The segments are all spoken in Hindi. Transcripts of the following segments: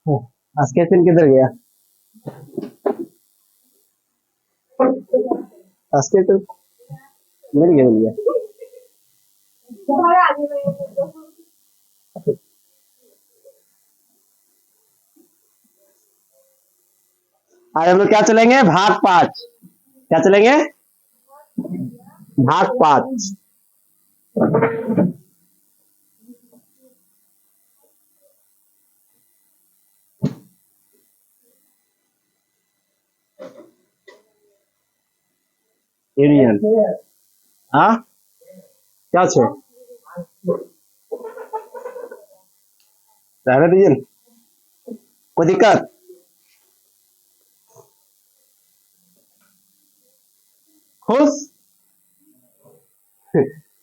स्केच पेन किधर गया? स्केच पेन मिल गया, मिल गया। आज हम लोग क्या चलेंगे? भाग 5। क्या चलेंगे? भाग 5। यूनियन। हाँ, क्या छे? रहने दीजिए, कोई दिक्कत? खुश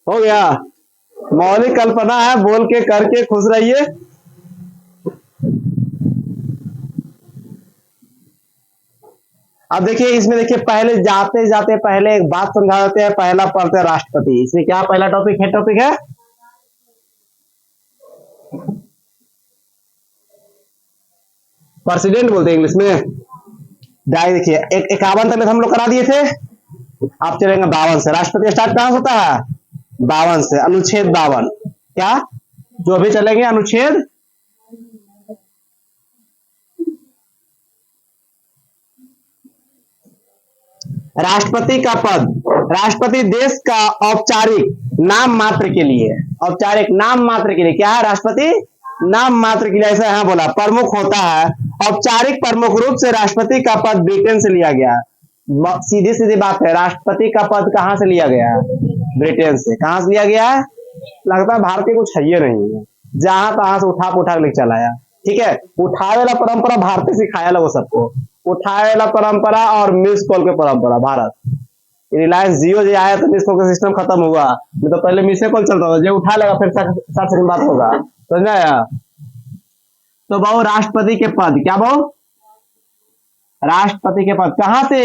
हो गया। मौलिक कल्पना है, बोल के करके खुश रहिए। अब देखिए, इसमें देखिए, पहले जाते जाते पहले एक बात समझा देते हैं। पहला पढ़ते हैं राष्ट्रपति। इसमें क्या पहला टॉपिक है? टॉपिक है प्रेसिडेंट, बोलते हैं इंग्लिश में। देखिए, 51 तक हम लोग करा दिए थे। आप चलेंगे 52 से। राष्ट्रपति स्टार्ट कहां होता है? 52 से। अनुच्छेद 52। क्या? जो भी चलेंगे अनुच्छेद राष्ट्रपति का पद। राष्ट्रपति देश का औपचारिक नाम मात्र के लिए, औपचारिक नाम मात्र के लिए क्या है? राष्ट्रपति नाम मात्र के लिए, ऐसा यहां बोला, प्रमुख होता है। औपचारिक प्रमुख रूप से राष्ट्रपति का पद ब्रिटेन से लिया गया। सीधी सीधी बात है, राष्ट्रपति का पद कहां से लिया गया? ब्रिटेन से। कहां से लिया गया है? लगता है भारत के कुछ है नहीं है, जहां तहां से उठा पुठा लेके चला आया। ठीक है, उठाए वाला परंपरा भारत सिखाया लोगों सबको। उठाए वाला परंपरा और मिस कॉल के परंपरा भारत। रिलायंस जियो जो आया तो मिस कॉल का सिस्टम खत्म हुआ, नहीं तो पहले मिसे कॉल चलता था। जो उठा लेगा फिर 7 सेकंड बात होगा। समझ आया? तो बहु राष्ट्रपति के पद, क्या बहु? राष्ट्रपति के पद कहां से?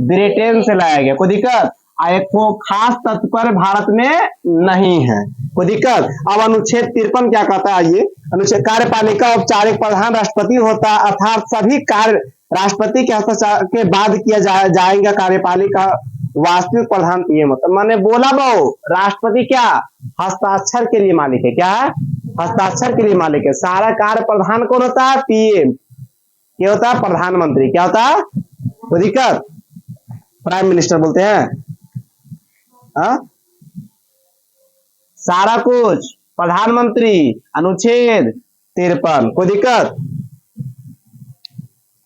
ब्रिटेन से लाया गया। कोई दिक्कत? एक खास तत्पर भारत में नहीं है। कोई दिक्कत? अब अनुच्छेद 53 क्या कहता है? ये अनुच्छेद, कार्यपालिका औपचारिक प्रधान राष्ट्रपति होता है, अर्थात सभी कार्य राष्ट्रपति के हस्ताक्षर के बाद किया जाएगा। कार्यपालिका वास्तविक प्रधान पीएम होता है। मैंने बोला बहु, राष्ट्रपति क्या हस्ताक्षर के लिए मालिक है? क्या है? हस्ताक्षर के लिए मालिक है। सारा कार्य प्रधान कौन होता है? पीएम। क्या होता है? प्रधानमंत्री। क्या होता है? कोई दिक्कत? प्राइम मिनिस्टर बोलते हैं। हा? सारा कुछ प्रधानमंत्री। अनुच्छेद 53। कोई दिक्कत?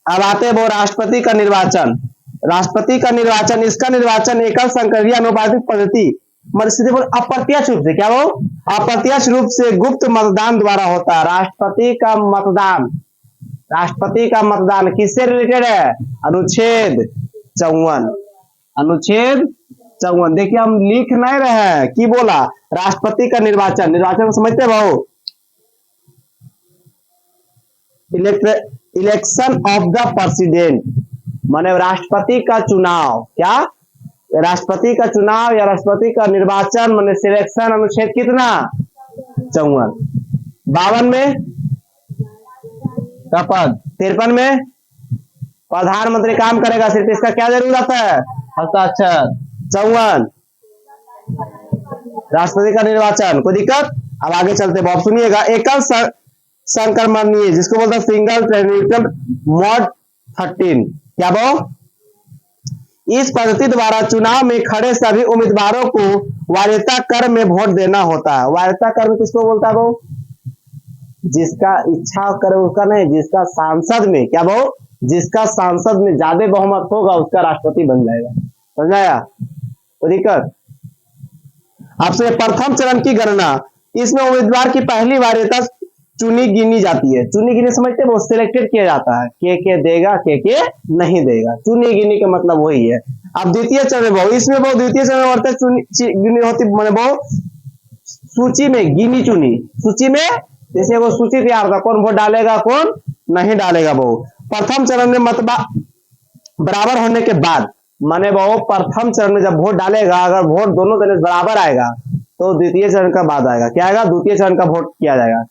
अब आते हैं वो राष्ट्रपति का निर्वाचन। राष्ट्रपति का निर्वाचन, इसका निर्वाचन एकल संसदीय अनुपातिक पद्धति, अप्रत्यक्ष रूप से, क्या वो? अप्रत्यक्ष रूप से गुप्त मतदान द्वारा होता है। राष्ट्रपति का मतदान, राष्ट्रपति का मतदान किससे रिलेटेड है? अनुच्छेद 54। अनुच्छेद 54। देखिए, हम लिख नहीं रहे हैं, की बोला? राष्ट्रपति का निर्वाचन। निर्वाचन को समझते भाव? इलेक्शन ऑफ द प्रेसिडेंट, माने राष्ट्रपति का चुनाव। क्या? राष्ट्रपति का चुनाव या राष्ट्रपति का निर्वाचन, माने सिलेक्शन। अनुच्छेद कितना? 54। 52 में का पद, 53 में प्रधानमंत्री काम करेगा, सिर्फ इसका क्या जरूरत है? हस्ताक्षर। 54 राष्ट्रपति का निर्वाचन। कोई दिक्कत? अब आगे चलते हैं, सुनिएगा। एकल संक्रमणीय, जिसको बोलते हैं सिंगल ट्रांसमिटेड मोड 13। क्या वो? इस पद्धति द्वारा चुनाव में खड़े सभी उम्मीदवारों को वरीयता क्रम में वोट देना होता है। वरीयता क्रम किसको बोलता है वो? जिसका इच्छा करे उसका नहीं, जिसका सांसद में, क्या वो? जिसका सांसद में ज्यादा बहुमत होगा उसका राष्ट्रपति बन जाएगा। समझ आया? कोई दिक्कत? आपसे प्रथम चरण की गणना, इसमें उम्मीदवार की पहली वरीयता चुनी गिनी जाती है। चुनी गिनी समझते हैं? वो सिलेक्टेड किया जाता है, के देगा, के नहीं देगा। चुनी गिनी का मतलब वही है। अब द्वितीय चरण में इसमें वो द्वितीय चरण में चुनी गिनी होती, मैंने वो सूची में गिनी चुनी, सूची में जैसे वो सूची तैयार था, कौन वोट डालेगा कौन नहीं डालेगा। वो प्रथम चरण में मतबा बराबर होने के बाद, माने वो प्रथम चरण में जब वोट डालेगा, अगर वोट दोनों तरफ बराबर आएगा तो द्वितीय चरण का बाद आएगा। क्या आएगा? द्वितीय चरण का वोट किया जाएगा।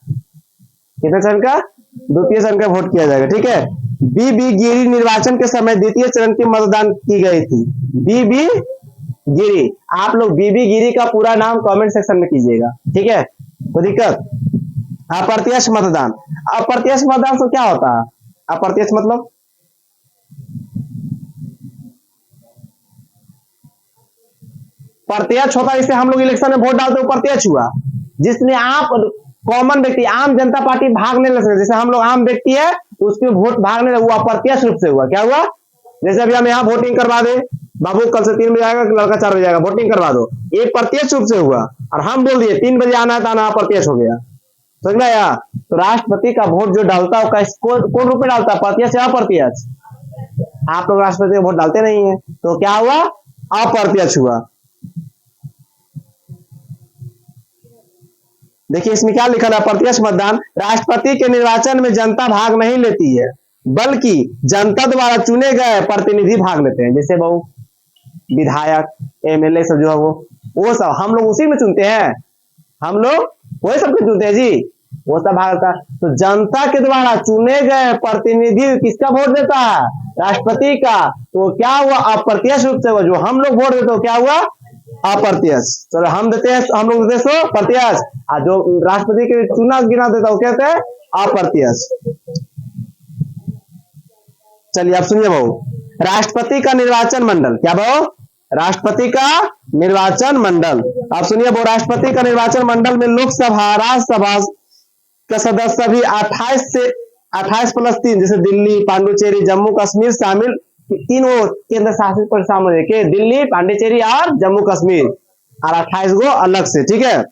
कितने चरण का? द्वितीय चरण का वोट किया जाएगा, ठीक है। बी गिरी निर्वाचन के समय द्वितीय चरण की मतदान की गई थी। बी गिरी, आप लोग बी गिरी का पूरा नाम कमेंट सेक्शन में कीजिएगा, ठीक है, कोई दिक्कत। अप्रत्यक्ष मतदान, अप्रत्यक्ष मतदान से क्या होता है? अप्रत्यक्ष मतलब प्रत्यक्ष होता है, इससे हम लोग इलेक्शन में वोट डालते, प्रत्यक्ष हुआ। जिसने आप कॉमन व्यक्ति, आम जनता पार्टी भाग नहीं ले सकते, जैसे हम लोग आम व्यक्ति है उसके वोट भाग नहीं, वो अप्रत्यक्ष रूप से हुआ। क्या हुआ? जैसे अभी हम यहाँ वोटिंग करवा दे, बाबू कल से 3 बजे आएगा, लड़का 4 बजे आएगा, वोटिंग करवा दो, ये प्रत्यक्ष रूप से हुआ। और हम बोल दिए 3 बजे आना है तो आना, अप्रत्यक्ष हो गया, समझ में आया? तो राष्ट्रपति का वोट जो डालता है कौन रूप में डालता है, प्रत्यक्ष या अप्रत्यक्ष? आप लोग राष्ट्रपति का वोट डालते नहीं है, तो क्या हुआ? अप्रत्यक्ष हुआ। देखिए इसमें क्या लिखा है, प्रत्यक्ष मतदान, राष्ट्रपति के निर्वाचन में जनता भाग नहीं लेती है, बल्कि जनता द्वारा चुने गए प्रतिनिधि भाग लेते हैं। जैसे बहु विधायक, एमएलए सब जो है वो सब हम लोग उसी में चुनते हैं, हम लोग वही सबको चुनते हैं जी, वो सब भाग लेता है। तो जनता के द्वारा चुने गए प्रतिनिधि किसका वोट देता है? राष्ट्रपति का। तो क्या हुआ? अप्रत्यक्ष रूप से हुआ। जो हम लोग वोट देते हो क्या हुआ? अप्रत्यक्ष। चलो हम देते हैं, हम लोग देते हैं प्रत्यक्ष, और जो राष्ट्रपति के चुना गिना देता है कहते हैं अप्रत्यक्ष। चलिए आप सुनिए भाऊ, राष्ट्रपति का निर्वाचन मंडल, क्या भाऊ? राष्ट्रपति का निर्वाचन मंडल, आप सुनिए भाऊ, राष्ट्रपति का निर्वाचन मंडल में लोकसभा, राज्यसभा का सदस्य भी 28 से 28+3, जैसे दिल्ली, पांडुचेरी, जम्मू कश्मीर शामिल, तीनों केंद्र शासित प्रदेश शामिल है, दिल्ली, पांडिचेरी और जम्मू कश्मीर, और 28 गो अलग से, ठीक है,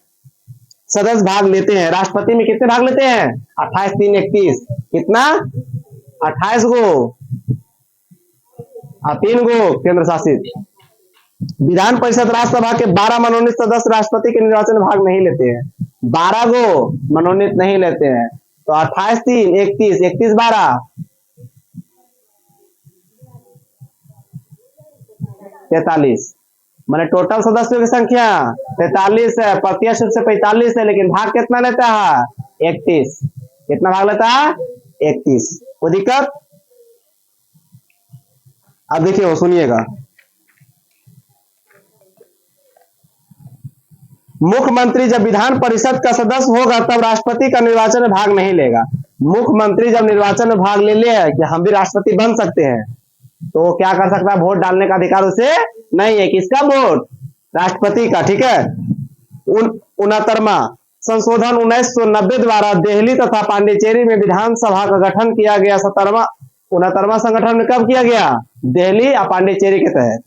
सदस्य भाग लेते हैं। राष्ट्रपति में कितने भाग लेते हैं? 28 3 31, कितना? 28 गो और 3 गो केंद्र शासित। विधान परिषद, राज्यसभा के 12 मनोनीत सदस्य राष्ट्रपति के निर्वाचन में भाग नहीं लेते हैं, 12 गो मनोनीत नहीं लेते हैं। तो 28 3 31, 31 12 43, माने टोटल सदस्यों की संख्या 43 है, प्रत्यक्ष रूप से 45 है, लेकिन भाग कितना लेता है? 31। कितना भाग लेता है? 31। कोई दिक्कत? अब देखिए वो सुनिएगा, मुख्यमंत्री जब विधान परिषद का सदस्य होगा तब राष्ट्रपति का निर्वाचन में भाग नहीं लेगा। मुख्यमंत्री जब निर्वाचन में भाग ले लिया कि हम भी राष्ट्रपति बन सकते हैं, तो वो क्या कर सकता है? वोट डालने का अधिकार उसे नहीं है। किसका वोट? राष्ट्रपति का, ठीक है। 69वां संशोधन 1990 द्वारा दिल्ली तथा पांडिचेरी में विधानसभा का गठन किया गया। 69वां संगठन में कब किया गया? दिल्ली और पांडिचेरी के तहत।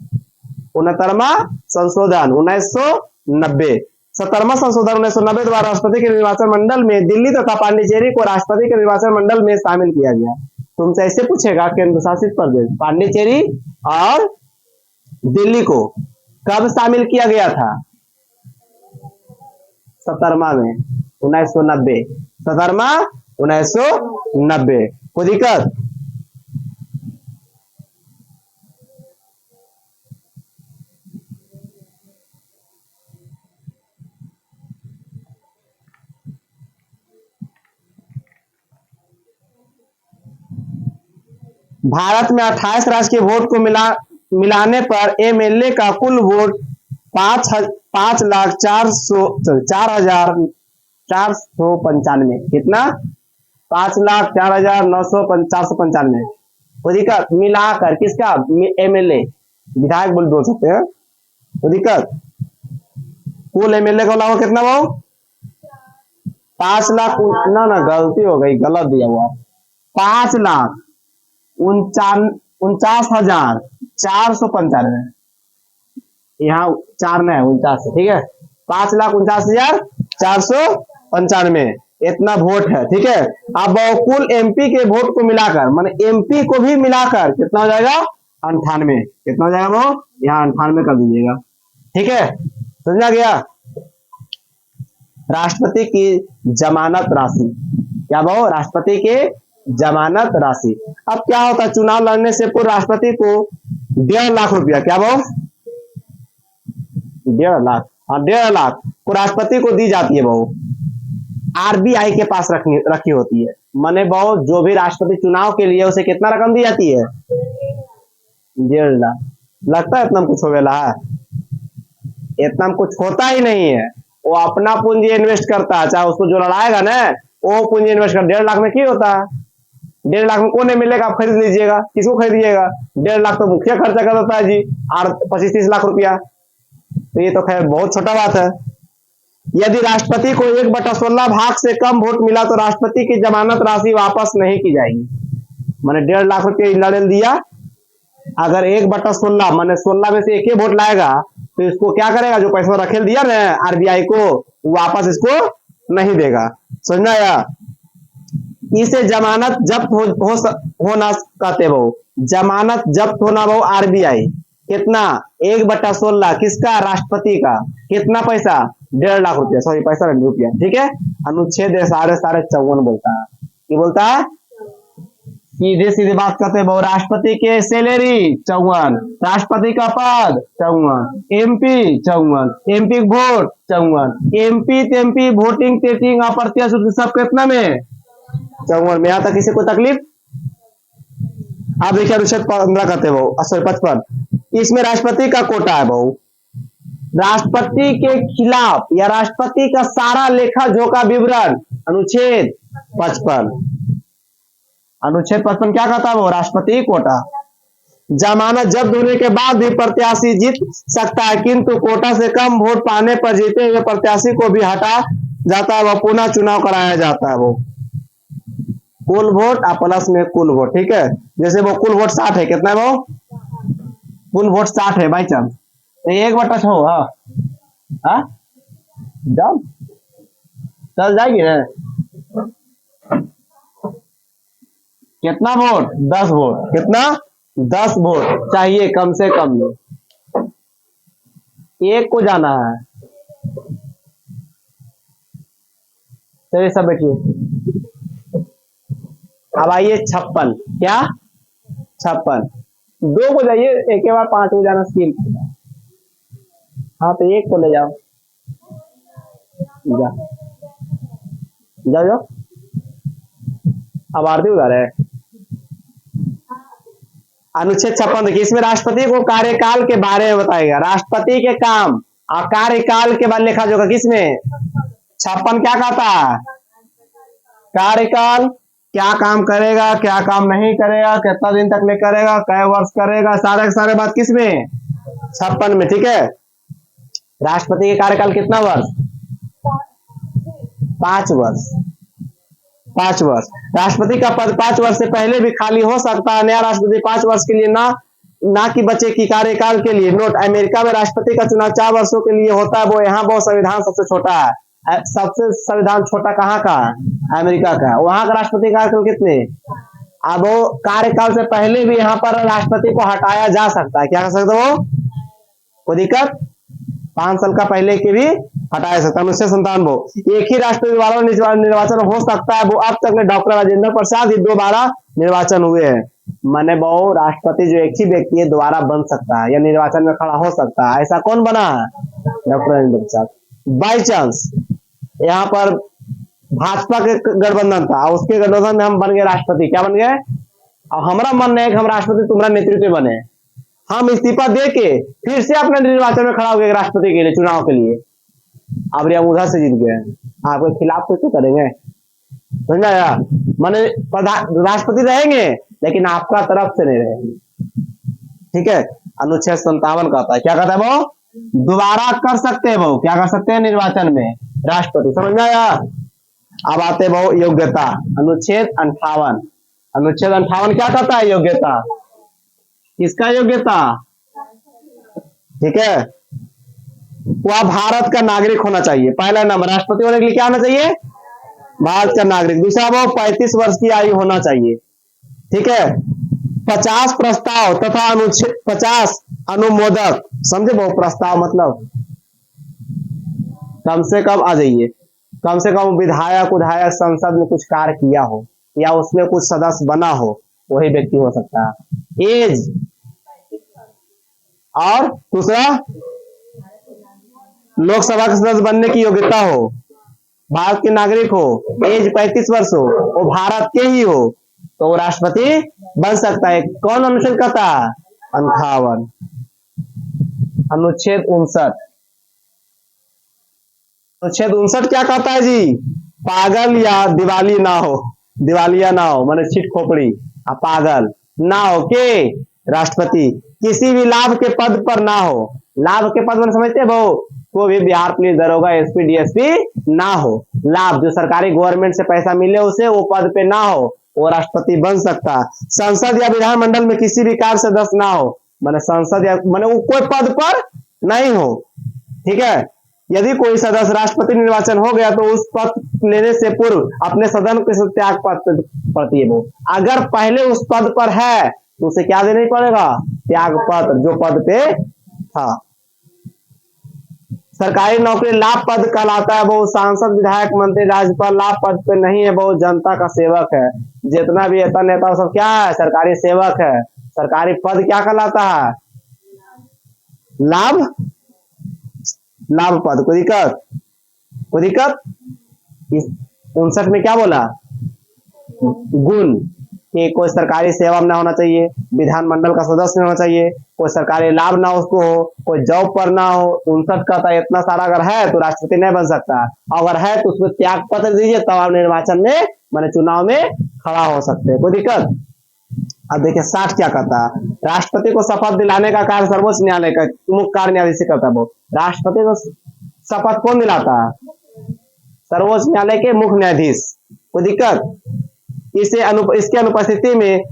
69वां संशोधन 1990, 70वां संशोधन 1990 द्वारा राष्ट्रपति के निर्वाचन मंडल में दिल्ली तथा पांडिचेरी को राष्ट्रपति के निर्वाचन मंडल में शामिल किया गया। तुमसे ऐसे पूछेगा केंद्र शासित प्रदेश पांडिचेरी और दिल्ली को कब शामिल किया गया था? 70वां में 1990, 70वां 1990। कोई दिक्कत? भारत में 28 राज्य के वोट को मिलाने पर एमएलए का कुल वोट 5,04,495। कितना? 5,04,495। कोई दिक्कत? मिलाकर किसका? एमएलए, विधायक बोल सकते हैं। कोई दिक्कत? कुल एमएलए का लाभ कितना वो? 5 लाख ना गलती हो गई, गलत दिया हुआ। 5,49,495। यहाँ 4 में है 49, ठीक है। 5,49,495 इतना वोट है, ठीक है। अब कुल एमपी के वोट को मिलाकर, माने एमपी को भी मिलाकर कितना हो जाएगा? 98। कितना हो जाएगा वो? यहाँ 98 कर दीजिएगा, ठीक है, समझा गया। राष्ट्रपति की जमानत राशि, क्या भाव? राष्ट्रपति के जमानत राशि। अब क्या होता है, चुनाव लड़ने से पूर्व राष्ट्रपति को 1.5 लाख रुपया, क्या भाव? 1.5 लाख, हाँ 1.5 लाख को राष्ट्रपति को दी जाती है। बहु आरबीआई के पास रखी होती है। माने बहुत जो भी राष्ट्रपति चुनाव के लिए उसे कितना रकम दी जाती है? 1.5 लाख। लगता है इतना में कुछ होवेला है? इतना में कुछ होता ही नहीं है। वो अपना पूंजी इन्वेस्ट करता है, चाहे उसको जो लड़ाएगा ना वो पूंजी इन्वेस्ट कर। 1.5 लाख में क्या होता है? 1.5 लाख में कौन नहीं मिलेगा? आप खरीद लीजिएगा। किसको खरीदिएगा? 1.5 लाख तो मुखिया खर्चा कर देता है जी, और 25-30 लाख रुपया। तो ये तो खैर बहुत छोटा बात है। यदि राष्ट्रपति को 1/16 भाग से कम वोट मिला तो राष्ट्रपति की जमानत राशि वापस नहीं की जाएगी। मैंने 1.5 लाख रुपये लड़े दिया, अगर 1/16 मैंने 16 में से एक ही वोट लाएगा तो इसको क्या करेगा? जो पैसा रखेल दिया ना आरबीआई को, वापस इसको नहीं देगा। समझना या? इसे जमानत जब्त होना कहते वो। जमानत जब्त होना वो आरबीआई। कितना? 1/16 किसका? राष्ट्रपति का। कितना पैसा? 1.5 लाख रुपया, सॉरी पैसा नहीं रुपया, ठीक है। अनुच्छेद 54 बोलता है। क्या बोलता है? सीधे सीधे बात करते हैं। राष्ट्रपति के सैलरी 54, राष्ट्रपति का पद 54, MP 54, MP vote 54, MP voting टेटिंग अप्रत्यक्ष सब कितना में? 54 में। यहाँ तक किसी को तकलीफ? आप देखिए अनुच्छेद 15 कहते हैं सॉरी 55, इसमें राष्ट्रपति का कोटा है बहु। राष्ट्रपति के खिलाफ या राष्ट्रपति का सारा लेखा जोखा विवरण अनुच्छेद 55। अनुच्छेद 55 क्या कहता है वो? राष्ट्रपति कोटा। जमानत जब्त होने के बाद भी प्रत्याशी जीत सकता है, किंतु कोटा से कम वोट पाने पर जीते हुए प्रत्याशी को भी हटा जाता है, वह पुनः चुनाव कराया जाता है। वो कुल वोट प्लस में कुल वोट, ठीक है। जैसे वो कुल वोट 60 है, कितना है वो? कुल वोट 60 है बाई चांस, तो 1/6 हाँ जाओ चल जाएगी ना। कितना वोट? 10 वोट। कितना? 10 वोट चाहिए कम से कम। एक को जाना है। चलिए सब बैठिए। अब आइए 56। क्या? 56। 2 को जाइए, एक के बाद 5 को जाना स्कीम। हाँ तो 1 को ले जाओ। जाओ जाओ। अब आरती उधर है। अनुच्छेद 56 देखिए, इसमें राष्ट्रपति को कार्यकाल के बारे में बताएगा। राष्ट्रपति के काम और कार्यकाल के बारे में लिखा जोगा किसमें? 56 क्या कहता है? कार्यकाल, क्या काम करेगा, क्या काम नहीं करेगा, कितना दिन तक ले करेगा, कै वर्ष करेगा, सारे बात किसमें? 56 में, ठीक है। राष्ट्रपति के कार्यकाल कितना वर्ष? 5 वर्ष। 5 वर्ष। राष्ट्रपति का पद 5 वर्ष से पहले भी खाली हो सकता है। नया राष्ट्रपति 5 वर्ष के लिए ना कि बच्चे की कार्यकाल के लिए। नोट, अमेरिका में राष्ट्रपति का चुनाव 4 वर्षों के लिए होता है। वो यहाँ बहुत संविधान सबसे छोटा है। सबसे संविधान छोटा कहाँ का है? अमेरिका का। वहां का राष्ट्रपति कार्यकाल कितने? अब वो कार्यकाल से पहले भी यहाँ पर राष्ट्रपति को हटाया जा सकता है। क्या कर सकते हो? कोई दिक्कत? 5 साल का पहले के भी हटाया सकता है। 1997 एक ही राष्ट्रपति द्वारा निर्वाचन हो सकता है। वो अब तक में डॉक्टर राजेंद्र प्रसाद ही 2 बार निर्वाचन हुए हैं। माने बहु राष्ट्रपति जो एक ही व्यक्ति है दोबारा बन सकता है या निर्वाचन में खड़ा हो सकता है। ऐसा कौन बना है? Doctor Rajendra Prasad. By chance यहाँ पर भाजपा के गठबंधन था, उसके गठबंधन में हम बन गए राष्ट्रपति। क्या बन गए? और हमारा मन है कि हम राष्ट्रपति तुम्हारा नेतृत्व बने। हम इस्तीफा दे के फिर से अपने निर्वाचन में खड़ा हो गए राष्ट्रपति के लिए, चुनाव के लिए। अब हम उधर से जीत गए, आपके खिलाफ तो क्यों करेंगे? समझा यार? माने राष्ट्रपति रहेंगे लेकिन आपका तरफ से नहीं रहेंगे, ठीक है। अनुच्छेद 57 कहता है, क्या कहता है वो? दोबारा कर सकते हैं वो। क्या कर सकते हैं? निर्वाचन में राष्ट्रपति। समझ में आया? अब आते वो योग्यता। अनुच्छेद 58। अनुच्छेद 58 क्या कहता है? योग्यता। किसका योग्यता? ठीक है, वह भारत का नागरिक होना चाहिए। पहला नंबर, राष्ट्रपति होने के लिए क्या होना चाहिए? भारत का नागरिक। दूसरा वो 35 वर्ष की आयु होना चाहिए, ठीक है। 50 प्रस्ताव तथा अनुच्छेद 50 अनुमोदक। समझे? वो प्रस्ताव मतलब कम से कम आ जाइए, कम से कम विधायक उधायक संसद में कुछ कार्य किया हो या उसमें कुछ सदस्य बना हो, वही व्यक्ति हो सकता है। एज, और दूसरा लोकसभा के सदस्य बनने की योग्यता हो। भारत के नागरिक हो, एज 35 वर्ष हो, वो भारत के ही हो, तो वो राष्ट्रपति बन सकता है। कौन अनुच्छेद कहता है? 58। अनुच्छेद 59। अनुच्छेद 59 क्या कहता है जी? पागल या दिवाली ना हो, दिवालिया ना हो, माने चिट खोपड़ी, पागल ना हो के राष्ट्रपति किसी भी लाभ के पद पर ना हो। लाभ के पद में समझते हैं वो, कोई भी बिहार पुलिस दरोगा एसपी डीएसपी ना हो। लाभ जो सरकारी गवर्नमेंट से पैसा मिले उसे, वो पद पे ना हो, वो राष्ट्रपति बन सकता। संसद या विधानमंडल में किसी भी कार्य सदस्य ना हो, माने संसद या माने वो कोई पद पर नहीं हो। ठीक है, यदि कोई सदस्य राष्ट्रपति निर्वाचन हो गया तो उस पद लेने से पूर्व अपने सदन के त्याग पत्र पड़ती है। वो अगर पहले उस पद पर है तो उसे क्या देना ही पड़ेगा? त्याग पत्र, जो पद पे था। सरकारी नौकरी लाभ पद कहलाता है। वो सांसद विधायक मंत्री राज्यपाल लाभ पद पे नहीं है, वो जनता का सेवक है। जितना भी नेता नेता सब क्या है? सरकारी सेवक है। सरकारी पद क्या कहलाता है? लाभ, लाभ पद। कोई दिक्कत? कोई दिक्कत? 59 में क्या बोला? गुण कि कोई सरकारी सेवा में ना होना चाहिए, विधानमंडल का सदस्य होना चाहिए, कोई सरकारी लाभ ना उसको हो, कोई जॉब पर ना हो। 59 का था इतना सारा अगर है तो राष्ट्रपति नहीं बन सकता। अगर है तो उसको त्याग पत्र दीजिए, तब आप निर्वाचन में माने चुनाव में खड़ा हो सकते हैं। कोई दिक्कत? अब देखिए 60 क्या कहता है? राष्ट्रपति को शपथ दिलाने का कार्य सर्वोच्च न्यायालय का मुख्य कार्य न्यायाधीश करता है। वो राष्ट्रपति को शपथ कौन दिलाता है? सर्वोच्च न्यायालय के मुख्य न्यायाधीश। कोई दिक्कत? इसके अनुपस्थिति में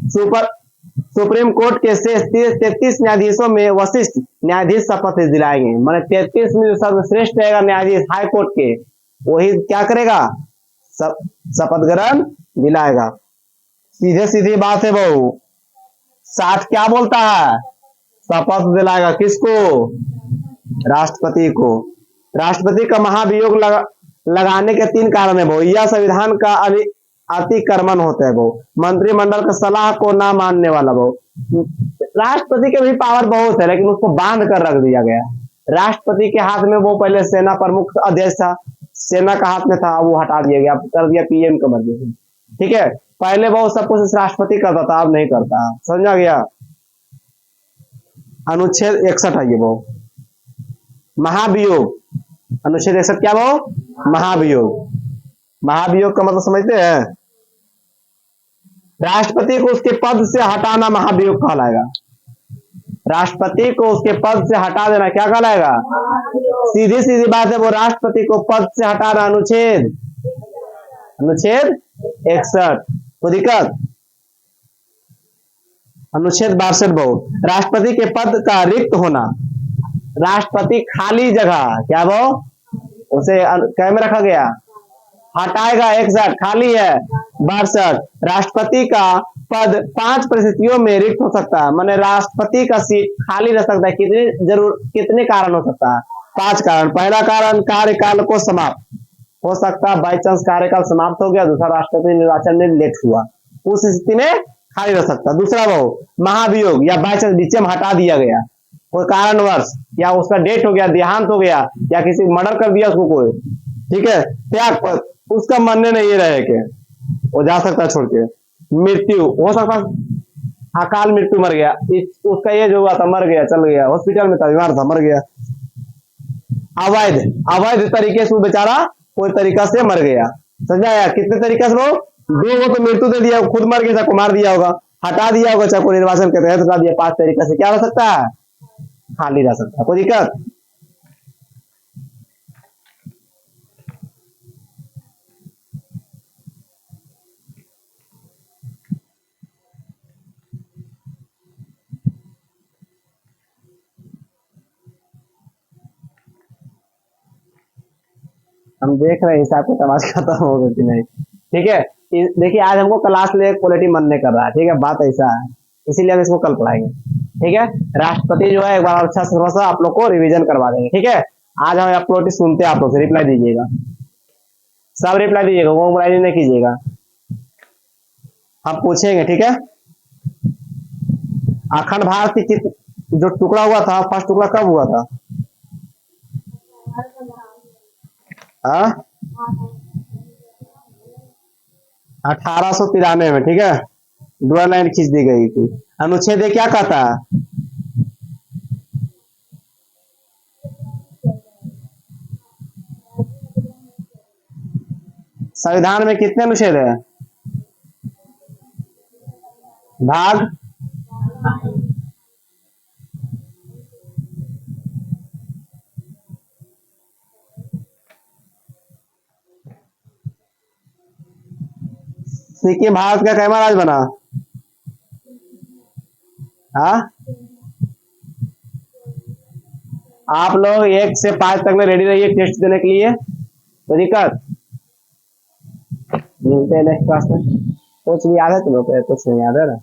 सुप्रीम कोर्ट के शेष 33 न्यायाधीशों में वरिष्ठ न्यायाधीश शपथ दिलाएंगे। माने 33 में जो सर्वश्रेष्ठ रहेगा न्यायाधीश हाई कोर्ट के, वही क्या करेगा? शपथ ग्रहण दिलाएगा। सीधे सीधी बात है बहू। 60 क्या बोलता है? शपथ दिलाएगा किसको? राष्ट्रपति को। राष्ट्रपति का महाभियोग लगाने के 3 कारण है। वो यह संविधान का अतिक्रमण होता है। वो मंत्रिमंडल का सलाह को ना मानने वाला। वो राष्ट्रपति के भी पावर बहुत है, लेकिन उसको बांध कर रख दिया गया। राष्ट्रपति के हाथ में वो पहले सेना प्रमुख अध्यक्ष था, सेना का हाथ में था, वो हटा दिया गया, कर दिया पीएम का मर्जी। ठीक है, पहले वो सब कुछ राष्ट्रपति करता था, अब नहीं करता। समझा गया? अनुच्छेद 61 है ये वो महाभियोग। अनुच्छेद 61 क्या वो? महाभियोग। महाभियोग का मतलब समझते हैं? राष्ट्रपति को उसके पद से हटाना महाभियोग कहलाएगा। राष्ट्रपति को उसके पद से हटा देना क्या कहलाएगा? सीधी सीधी बात है, वो राष्ट्रपति को पद से हटाना। अनुच्छेद 61। कोई दिक्कत? अनुच्छेद 62 बहु राष्ट्रपति के पद का रिक्त होना। राष्ट्रपति खाली जगह क्या वो उसे क्या में रखा गया? हटाएगा। 61 खाली है। 62 राष्ट्रपति का पद 5 परिस्थितियों में रिक्त हो सकता है। माने राष्ट्रपति का सीट खाली रह सकता है। कितने कारण हो सकता है? 5 कारण। पहला कारण कार्यकाल को समाप्त हो सकता है, बाई चांस कार्यकाल समाप्त हो गया, दूसरा राष्ट्रपति निर्वाचन में लेट हुआ, उस स्थिति में खाली रह सकता है। दूसरा वो महाभियोग या बाई चांस बीच में हटा दिया गया कोई कारणवश, या उसका डेट हो गया, देहांत हो गया, या किसी मर्डर कर दिया उसको कोई। ठीक है, त्याग पद उसका मानने नहीं ये रहे के वो जा सकता छोड़ के। मृत्यु हो सकता, अकाल मृत्यु, मर गया, उसका एज हुआ था, मर गया, चल गया, हॉस्पिटल में था, बीमार था, मर गया। अवैध तरीके से वो बेचारा कोई तरीका से मर गया। समझाया? कितने तरीके से? वो 2 वो तो मृत्यु दे दिया, खुद मर गया, को मार दिया होगा, हटा दिया होगा, चाहे कोई निर्वाचन के तहत हटा दिया। 5 तरीके से क्या हो सकता है? खाली रह सकता है। कोई दिक्कत? हम देख रहे हैं हिसाब के तमाश खत्म हो गए कि नहीं। ठीक है, देखिए आज हमको क्लास ले क्वालिटी मन नहीं कर रहा है। ठीक है, बात ऐसा है, इसीलिए हम इसको कल पढ़ाएंगे। ठीक है, राष्ट्रपति जो है एक बार अच्छा से थोड़ा सा आप लोग को रिवीजन करवा देंगे। ठीक है, आज हम अपलोड सुनते हैं, आप लोग से रिप्लाई दीजिएगा, सब रिप्लाई दीजिएगा, वो बुराई नहीं कीजिएगा, हम पूछेंगे। ठीक है, अखंड भारत की जो टुकड़ा हुआ था, फर्स्ट टुकड़ा कब हुआ था? हाँ 1893 में, ठीक है, डुअल लाइन खींच दी गई थी। अनुच्छेद ये क्या कहता है? संविधान में कितने अनुच्छेद है? भाग सिक्किम भारत का कैमा राज्य बना? हाँ, आप लोग 1 से 5 तक में रेडी रहिए टेस्ट देने के लिए। तो दिक्कत मिलते हैं नेक्स्ट क्लास में। कुछ भी याद है तुम लोग को? कुछ नहीं याद है ना?